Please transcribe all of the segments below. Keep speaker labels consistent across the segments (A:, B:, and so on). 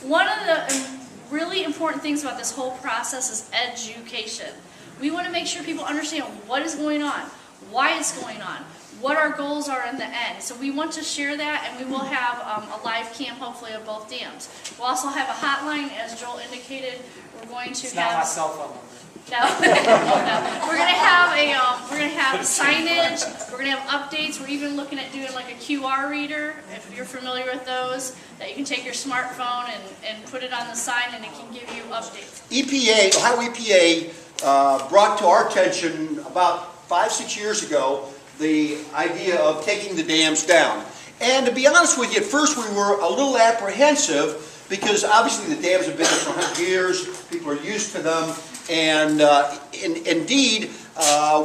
A: One of the really important things about this whole process is education. We want to make sure people understand what is going on, why it's going on, what our goals are in the end. So we want to share that, and we will have a live camp hopefully of both dams. We'll also have a hotline, as Joel indicated. We're going to
B: It's
A: have
B: not my cell phone number.
A: no. No. We're gonna have signage. We're gonna have updates. We're even looking at doing like a QR reader, if you're familiar with those, that you can take your smartphone and put it on the sign, and it can give you updates.
C: EPA, Ohio EPA, brought to our attention about 5-6 years ago the idea of taking the dams down. And to be honest with you, at first we were a little apprehensive because obviously the dams have been there for 100 years. People are used to them. And indeed,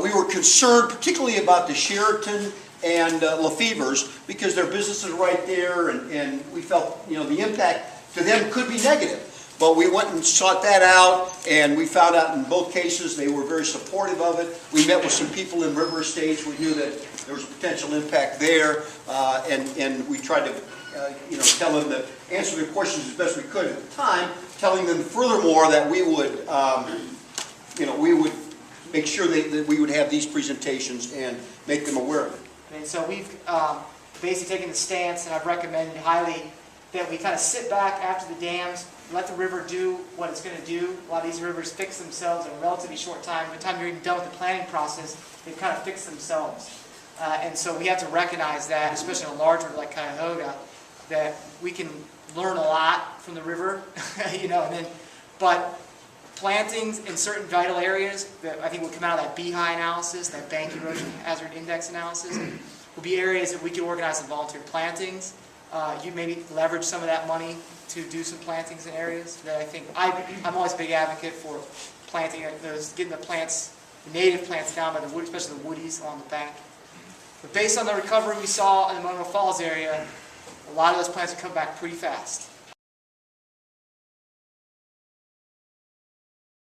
C: we were concerned particularly about the Sheraton and Lefevre's because their business is right there, and we felt the impact to them could be negative. But we went and sought that out, and we found out in both cases they were very supportive of it. We met with some people in river estates. We knew that there was a potential impact there, and we tried to tell them to answer their questions as best we could at the time, telling them furthermore that we would we would make sure that we would have these presentations and make them aware of it.
B: And so we've basically taken the stance, and I've recommended highly that we kind of sit back after the dams, let the river do what it's going to do. A lot of these rivers fix themselves in a relatively short time. By the time you're even done with the planning process, they've kind of fixed themselves. And so we have to recognize that, especially in a large river like Cuyahoga, that we can learn a lot from the river, but plantings in certain vital areas that I think will come out of that BHI analysis, that Bank Erosion Hazard Index analysis, will be areas that we can organize some volunteer plantings. You maybe leverage some of that money to do some plantings in areas that I think I'm always a big advocate for planting those, getting the plants, the native plants down by the wood, especially the woodies along the bank. But based on the recovery we saw in the Cuyahoga Falls area, a lot of those plants have come back pretty fast.